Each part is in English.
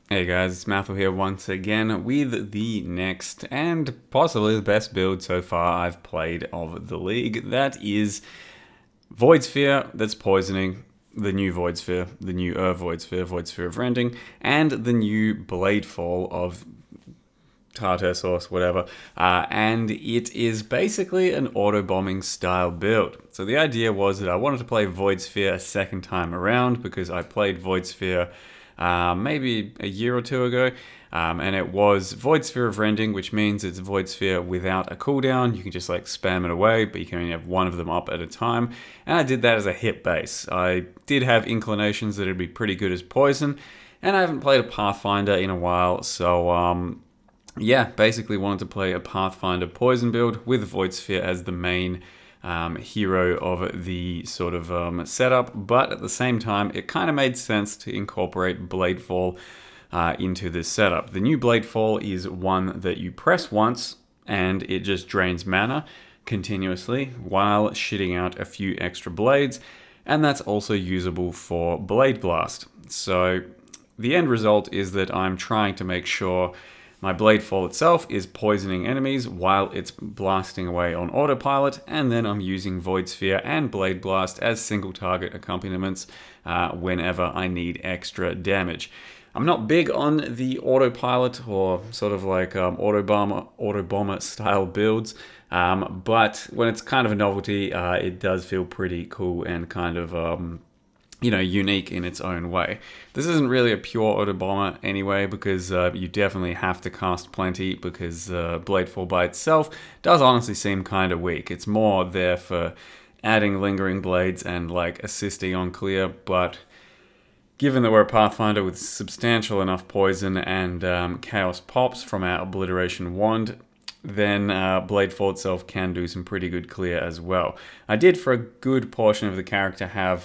Hey guys, it's Mathel here once again with the next and possibly the best build so far I've played of the league. That is Voidsphere, that's poisoning, the new Voidsphere, the new Voidsphere, Voidsphere of Rending, and the new Bladefall of tartar sauce, whatever. And it is basically an auto-bombing style build. So the idea was that I wanted to play Voidsphere a second time around because I played Voidsphere maybe a year or two ago. And it was Voidsphere of Rending, which means it's Voidsphere without a cooldown. You can just like spam it away, but you can only have one of them up at a time. And I did that as a hit base. I did have inclinations that it'd be pretty good as poison, and I haven't played a Pathfinder in a while, so yeah, basically wanted to play a Pathfinder poison build with Voidsphere as the main hero of the sort of setup, but at the same time, it kind of made sense to incorporate Bladefall into this setup. The new Bladefall is one that you press once and it just drains mana continuously while shitting out a few extra blades, and that's also usable for Bladeblast. So the end result is that I'm trying to make sure my Bladefall itself is poisoning enemies while it's blasting away on autopilot, and then I'm using Voidsphere and Bladeblast as single target accompaniments whenever I need extra damage. I'm not big on the autopilot or sort of like Autobomer style builds, but when it's kind of a novelty, it does feel pretty cool and kind of unique in its own way. This isn't really a pure Autobomber anyway, because you definitely have to cast plenty, because Bladefall by itself does honestly seem kind of weak. It's more there for adding lingering blades and like assisting on clear, but given that we're a Pathfinder with substantial enough poison and chaos pops from our obliteration wand, then Bladefall itself can do some pretty good clear as well. I did for a good portion of the character have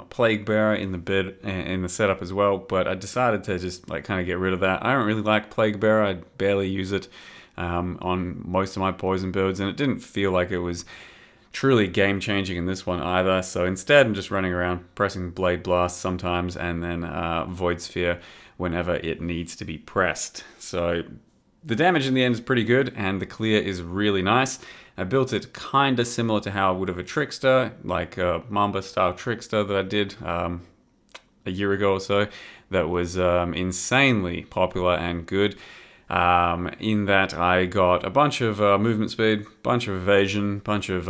Plague Bearer in the setup as well, but I decided to just like kind of get rid of that. I don't really like Plague Bearer. I barely use it on most of my poison builds, and it didn't feel like it was truly game changing in this one either. So instead, I'm just running around pressing Bladeblast sometimes, and then Voidsphere whenever it needs to be pressed. So the damage in the end is pretty good, and the clear is really nice. I built it kind of similar to how I would have a Trickster, like a Mamba style Trickster that I did a year ago or so, that was insanely popular and good. In that I got a bunch of movement speed, bunch of evasion, bunch of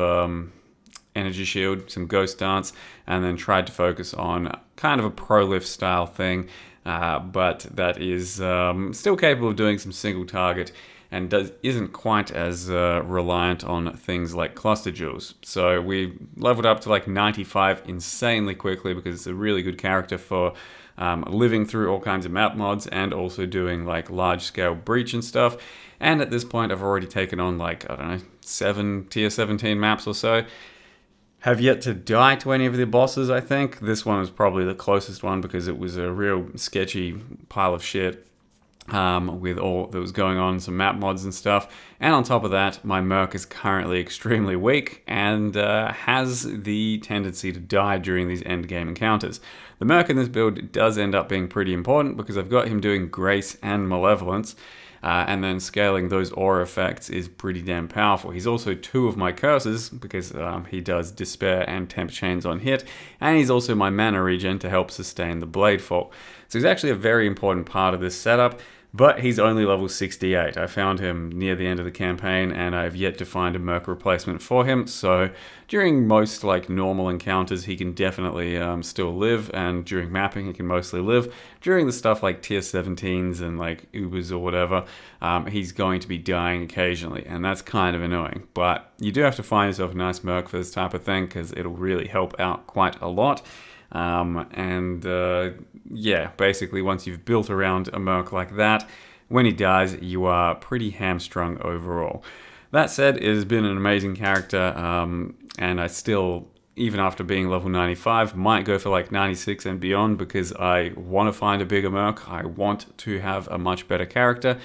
energy shield, some ghost dance, and then tried to focus on kind of a prolift style thing. But that is still capable of doing some single target and isn't quite as reliant on things like cluster jewels. So we leveled up to like 95 insanely quickly, because it's a really good character for living through all kinds of map mods and also doing like large scale breach and stuff. And at this point I've already taken on like, I don't know, 7 tier 17 maps or so. Have yet to die to any of the bosses, I think. This one was probably the closest one, because it was a real sketchy pile of shit with all that was going on, some map mods and stuff. And on top of that, my Merc is currently extremely weak and has the tendency to die during these endgame encounters. The Merc in this build does end up being pretty important, because I've got him doing Grace and Malevolence, and then scaling those aura effects is pretty damn powerful. He's also 2 of my curses, because he does Despair and Temp Chains on hit, and he's also my mana regen to help sustain the Bladefall. So he's actually a very important part of this setup, but he's only level 68. I found him near the end of the campaign, and I've yet to find a Merc replacement for him, so during most like normal encounters he can definitely still live, and during mapping he can mostly live. During the stuff like tier 17s and like Ubers or whatever, he's going to be dying occasionally, and that's kind of annoying. But you do have to find yourself a nice Merc for this type of thing, because it'll really help out quite a lot. Yeah, basically once you've built around a Merc like that, when he dies, you are pretty hamstrung overall. That said, it has been an amazing character, and I still, even after being level 95, might go for like 96 and beyond, because I want to find a bigger Merc. I want to have a much better character,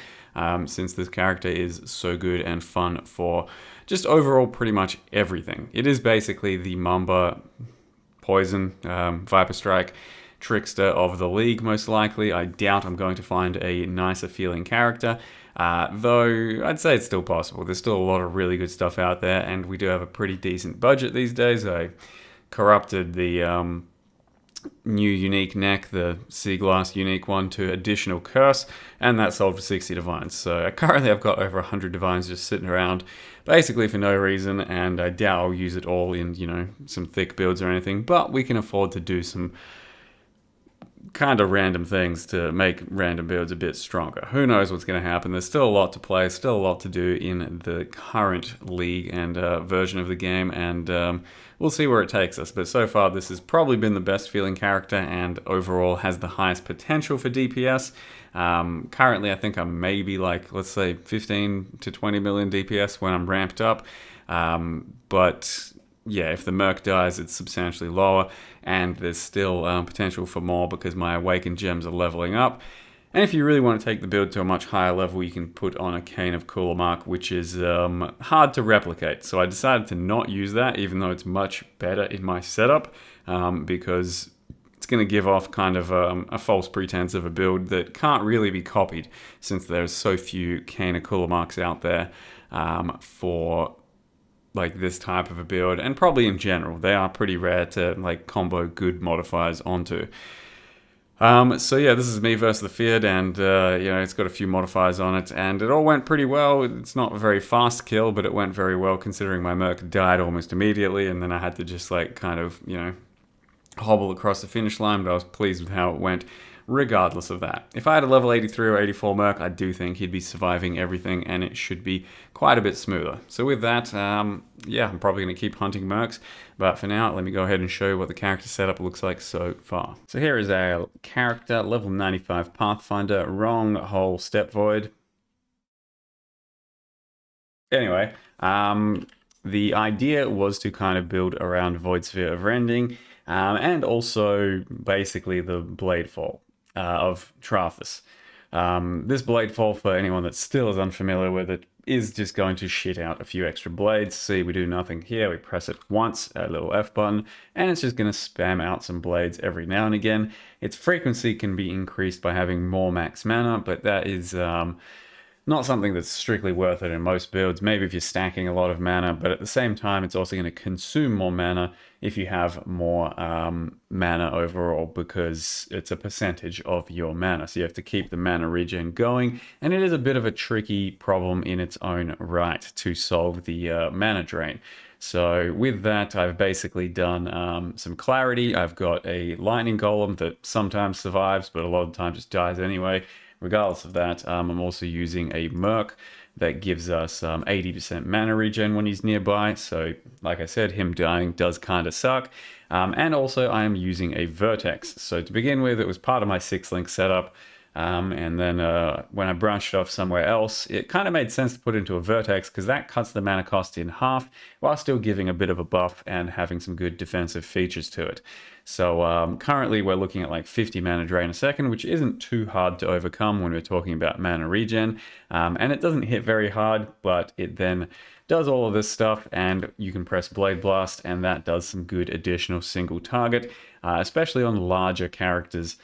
since this character is so good and fun for just overall pretty much everything. It is basically the Mamba poison, Viper Strike trickster of the league, most likely. I doubt I'm going to find a nicer feeling character, though I'd say it's still possible. There's still a lot of really good stuff out there, and we do have a pretty decent budget these days. I corrupted the new unique neck, the sea glass unique one, to additional curse, and that sold for 60 divines. So currently I've got over 100 divines just sitting around basically for no reason, and I doubt I'll use it all in, you know, some thick builds or anything, but we can afford to do some kind of random things to make random builds a bit stronger. Who knows what's going to happen? There's still a lot to play, still a lot to do in the current league and version of the game, and we'll see where it takes us. But so far, this has probably been the best feeling character and overall has the highest potential for DPS. Currently, I think I'm maybe like, let's say 15 to 20 million DPS when I'm ramped up. But yeah, if the Merc dies, it's substantially lower, and there's still potential for more because my Awakened Gems are leveling up. And if you really want to take the build to a much higher level, you can put on a Cane of Coolamark, which is hard to replicate. So I decided to not use that, even though it's much better in my setup, because it's going to give off kind of a false pretense of a build that can't really be copied, since there's so few Cane of Coolamarks out there for like this type of a build, and probably in general. They are pretty rare to like combo good modifiers onto. So yeah, this is me versus the Feared, and you know, it's got a few modifiers on it, and it all went pretty well. It's not a very fast kill, but it went very well considering my Merc died almost immediately, and then I had to just like kind of, you know, hobble across the finish line, but I was pleased with how it went regardless of that. If I had a level 83 or 84 Merc, I do think he'd be surviving everything, and it should be quite a bit smoother. So with that, yeah, I'm probably going to keep hunting Mercs, but for now, let me go ahead and show you what the character setup looks like so far. So here is our character, level 95 Pathfinder, wrong whole step void. Anyway, the idea was to kind of build around Voidsphere of Rending, and also basically the Bladefall of Trathus. This Bladefall, for anyone that still is unfamiliar with it, is just going to shit out a few extra blades. See, we do nothing here. We press it once, a little F button, and it's just going to spam out some blades every now and again. Its frequency can be increased by having more max mana, but that is not something that's strictly worth it in most builds. Maybe if you're stacking a lot of mana, but at the same time, it's also going to consume more mana if you have more mana overall, because it's a percentage of your mana. So you have to keep the mana regen going, and it is a bit of a tricky problem in its own right to solve the mana drain. So with that, I've basically done some clarity. I've got a lightning golem that sometimes survives, but a lot of the time just dies anyway. Regardless of that, I'm also using a Merc that gives us 80% mana regen when he's nearby. So like I said, him dying does kind of suck. And also I am using a Vertex. So to begin with, it was part of my 6-link setup. And then when I branched off somewhere else, it kind of made sense to put into a Vertex because that cuts the mana cost in half while still giving a bit of a buff and having some good defensive features to it. So currently we're looking at like 50 mana drain a second, which isn't too hard to overcome when we're talking about mana regen. And it doesn't hit very hard, but it then does all of this stuff, and you can press Bladeblast, and that does some good additional single target, especially on larger characters.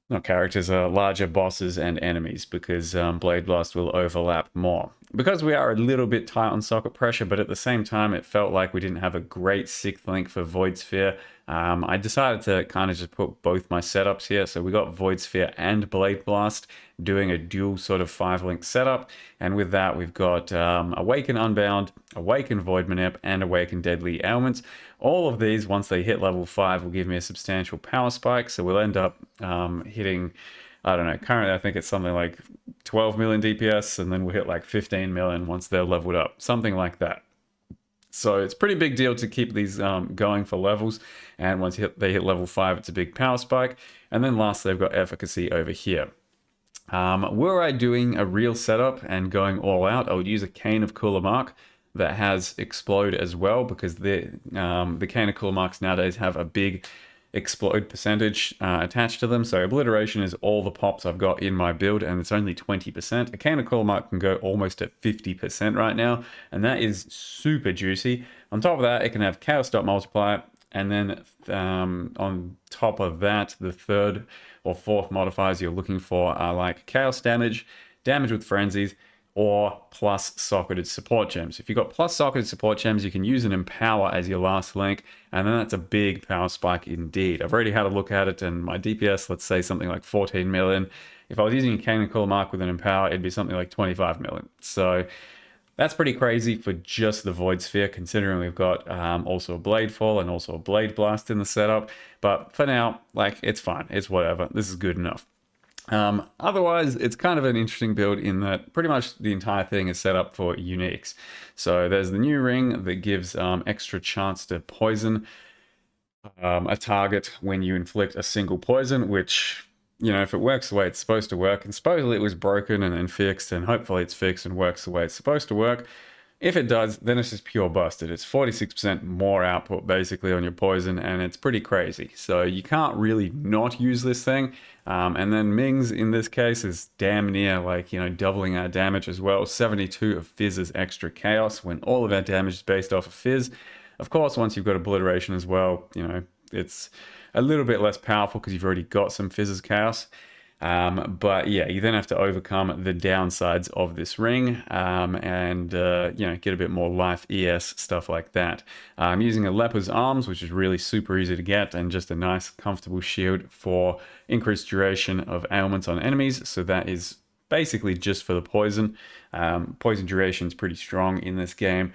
Not characters, larger bosses and enemies, because Bladeblast will overlap more. Because we are a little bit tight on socket pressure, but at the same time it felt like we didn't have a great 6th link for Voidsphere, I decided to kind of just put both my setups here. So we got Voidsphere and Bladeblast doing a dual sort of 5-link setup, and with that we've got Awaken Unbound, Awaken Void Manip, and Awaken Deadly Ailments. All of these, once they hit level 5, will give me a substantial power spike, so we'll end up hitting, I don't know, currently I think it's something like 12 million DPS, and then we'll hit like 15 million once they're leveled up, something like that. So it's a pretty big deal to keep these going for levels, and once they hit level 5, it's a big power spike. And then lastly, they've got efficacy over here. Were I doing a real setup and going all out, I would use a Cane of Coolamark that has Explode as well, because the Cane of Coolamarks nowadays have a big explode percentage attached to them. So Obliteration is all the pops I've got in my build, and it's only 20%. A Cane of Coolamark can go almost at 50% right now, and that is super juicy. On top of that, it can have Chaos Dot Multiplier, And then on top of that, the third or fourth modifiers you're looking for are like chaos damage, damage with frenzies, or plus socketed support gems. If you've got plus socketed support gems, you can use an empower as your last link, and then that's a big power spike indeed. I've already had a look at it, and my DPS, let's say something like 14 million. If I was using a Cannon Cooler Mark with an empower, it'd be something like 25 million. So that's pretty crazy for just the Voidsphere, considering we've got also a Bladefall and also a Bladeblast in the setup. But for now, like, it's fine. It's whatever. This is good enough. Otherwise, it's kind of an interesting build in that pretty much the entire thing is set up for uniques. So there's the new ring that gives extra chance to poison a target when you inflict a single poison, which, you know, if it works the way it's supposed to work, and supposedly it was broken and then fixed, and hopefully it's fixed and works the way it's supposed to work. If it does, then it's just pure busted. It's 46% more output basically on your poison, and it's pretty crazy. So you can't really not use this thing. And then Ming's in this case is damn near like, you know, doubling our damage as well. 72 of Fizz's extra chaos when all of our damage is based off of Fizz. Of course, once you've got obliteration as well, you know, it's a little bit less powerful because you've already got some Fizz's chaos. But yeah, you then have to overcome the downsides of this ring and you know, get a bit more life ES, stuff like that. I'm using a Leper's Arms, which is really super easy to get, and just a nice comfortable shield for increased duration of ailments on enemies. So that is basically just for the poison. Poison duration is pretty strong in this game.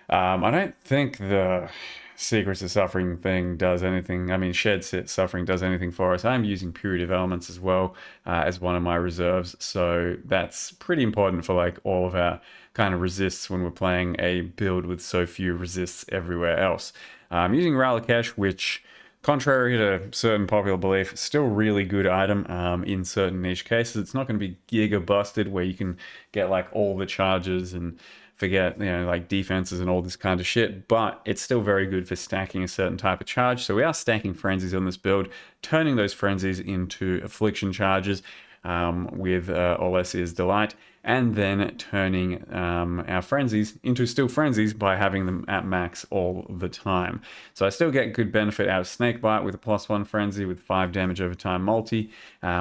I don't think the Secrets of Suffering thing does anything. I mean, Shed Suffering does anything for us. I'm using Purity of Elements as well as one of my reserves, so that's pretty important for like all of our kind of resists when we're playing a build with so few resists everywhere else. I'm using Ralakesh, which, contrary to certain popular belief, is still a really good item in certain niche cases. It's not going to be giga busted where you can get like all the charges and forget, you know, like defenses and all this kind of shit, but it's still very good for stacking a certain type of charge. So we are stacking frenzies on this build, turning those frenzies into affliction charges with Olesia's Delight, and then turning our frenzies into still frenzies by having them at max all the time. So I still get good benefit out of Snakebite with a +1 frenzy with 5 damage over time multi.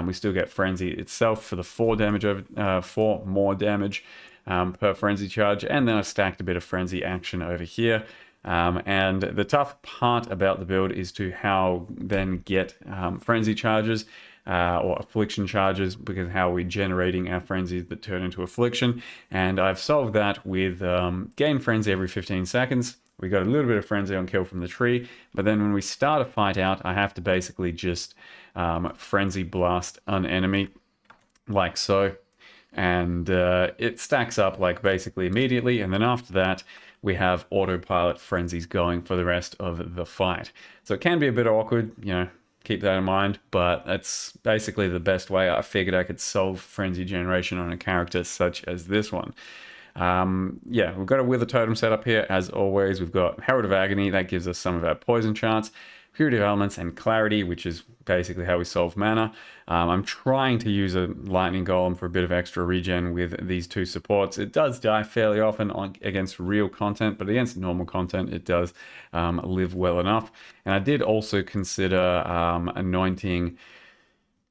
We still get frenzy itself for the 4 damage over 4 more damage per frenzy charge, and then I stacked a bit of frenzy action over here. And the tough part about the build is to how then get frenzy charges or affliction charges, because how we're generating our frenzies that turn into affliction. And I've solved that with gain frenzy every 15 seconds. We got a little bit of frenzy on kill from the tree, but then when we start a fight out, I have to basically just frenzy blast an enemy like so. And it stacks up like basically immediately, and then after that we have autopilot frenzies going for the rest of the fight. So it can be a bit awkward, you know, keep that in mind, but that's basically the best way I figured I could solve frenzy generation on a character such as this one. Yeah, we've got a Wither Totem set up here as always. We've got Herald of Agony, that gives us some of our poison chance. Purity of Elements and Clarity, which is basically how we solve mana. I'm trying to use a Lightning Golem for a bit of extra regen with these two supports. It does die fairly often against real content, but against normal content it does live well enough. And I did also consider anointing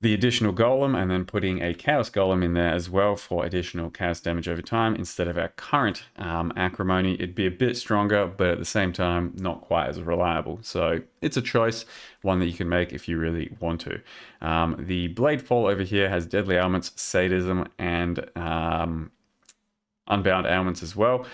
the additional golem and then putting a chaos golem in there as well for additional chaos damage over time instead of our current acrimony. It'd be a bit stronger, but at the same time not quite as reliable. So it's a choice, one that you can make if you really want to. The Bladefall over here has deadly ailments, sadism, and unbound ailments as well.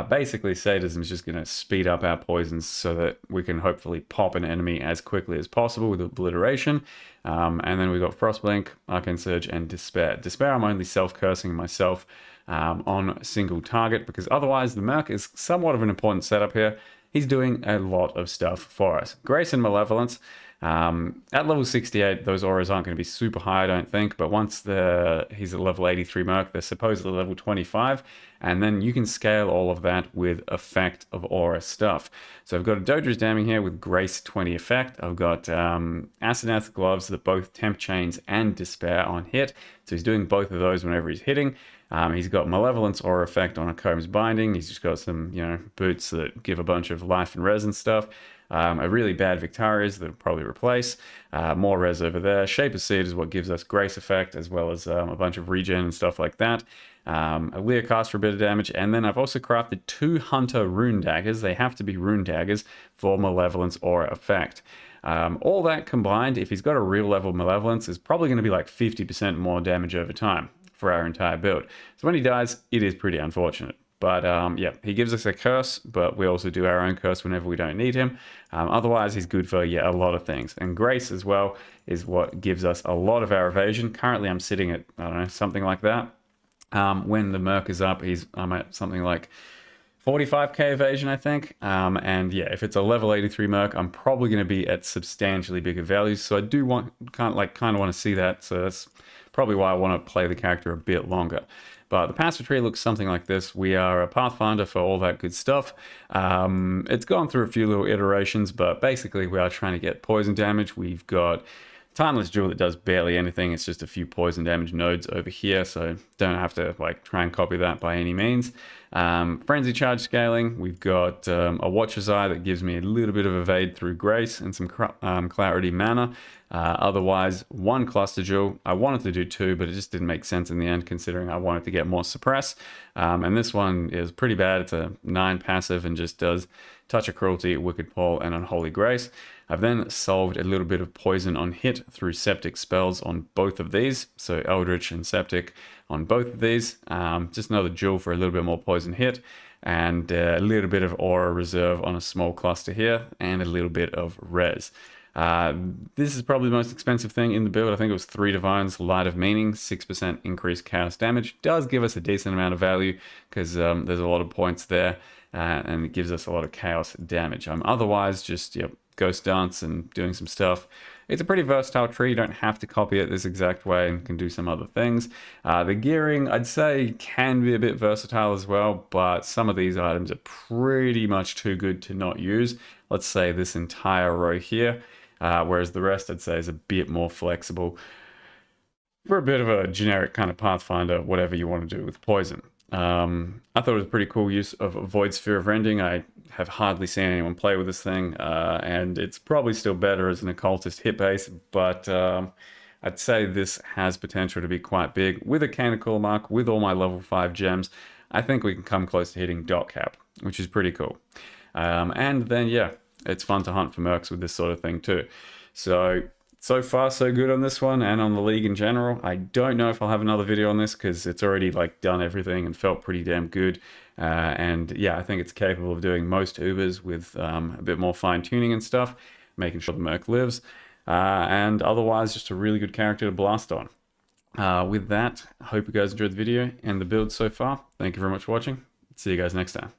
Basically, sadism is just going to speed up our poisons so that we can hopefully pop an enemy as quickly as possible with obliteration. And then we've got Frostblink, Arcane Surge, and Despair. Despair, I'm only self-cursing myself on single target, because otherwise the Merc is somewhat of an important setup here. He's doing a lot of stuff for us. Grace and Malevolence. At level 68, those auras aren't going to be super high, I don't think, but once he's at level 83 Merc, they're supposedly level 25, and then you can scale all of that with effect of aura stuff. So I've got a Dodra's Damning here with Grace 20 effect. I've got Asenath Gloves that both temp chains and Despair on hit, so he's doing both of those whenever he's hitting. He's got Malevolence aura effect on a Comb's Binding. He's just got some, you know, boots that give a bunch of life and res and stuff. A really bad Victaria's that will probably replace. More res over there. Shape of Seed is what gives us Grace effect, as well as a bunch of regen and stuff like that. A Leer cast for a bit of damage, and then I've also crafted 2 Hunter Rune Daggers. They have to be Rune Daggers for Malevolence Aura effect. All that combined, if he's got a real level of Malevolence, is probably going to be like 50% more damage over time for our entire build. So when he dies, it is pretty unfortunate. But yeah, he gives us a curse, but we also do our own curse whenever we don't need him. Otherwise, he's good for, yeah, a lot of things. And Grace as well is what gives us a lot of our evasion. Currently, I'm sitting at, I don't know, something like that. When the Merc is up, I'm at something like 45k evasion, I think. And yeah, if it's a level 83 Merc, I'm probably going to be at substantially bigger values. So I do kind of want to see that. So that's probably why I want to play the character a bit longer. But the passive tree looks something like this. We are a Pathfinder for all that good stuff. It's gone through a few little iterations, but basically we are trying to get poison damage. We've got Timeless Jewel that does barely anything. It's just a few poison damage nodes over here, so don't have to like try and copy that by any means. Frenzy Charge scaling, we've got a Watcher's Eye that gives me a little bit of evade through Grace and some Clarity Mana. Otherwise, 1 Cluster Jewel. I wanted to do 2, but it just didn't make sense in the end considering I wanted to get more Suppress. And this one is pretty bad. It's a 9 passive and just does Touch of Cruelty, Wicked Paw, and Unholy Grace. I've then solved a little bit of poison on hit through Septic spells on both of these. So Eldritch and Septic on both of these. Just another jewel for a little bit more poison hit. And a little bit of Aura Reserve on a small cluster here. And a little bit of res. This is probably the most expensive thing in the build. I think it was 3 Divines, Light of Meaning, 6% increased chaos damage. Does give us a decent amount of value because there's a lot of points there. And it gives us a lot of chaos damage. Otherwise, just Ghost Dance and doing some stuff. It's a pretty versatile tree. You don't have to copy it this exact way and can do some other things. The gearing, I'd say, can be a bit versatile as well, but some of these items are pretty much too good to not use. Let's say this entire row here, whereas the rest, I'd say, is a bit more flexible for a bit of a generic kind of Pathfinder, whatever you want to do with poison. I thought it was a pretty cool use of Voidsphere of Rending. I have hardly seen anyone play with this thing, and it's probably still better as an occultist hit base, but I'd say this has potential to be quite big. With a Canonical Mark, with all my level 5 gems, I think we can come close to hitting dot cap, which is pretty cool. And then, yeah, it's fun to hunt for mercs with this sort of thing too. So far, so good on this one and on the league in general. I don't know if I'll have another video on this because it's already like done everything and felt pretty damn good. And yeah, I think it's capable of doing most Ubers with a bit more fine tuning and stuff, making sure the merc lives. And otherwise, just a really good character to blast on. With that, I hope you guys enjoyed the video and the build so far. Thank you very much for watching. See you guys next time.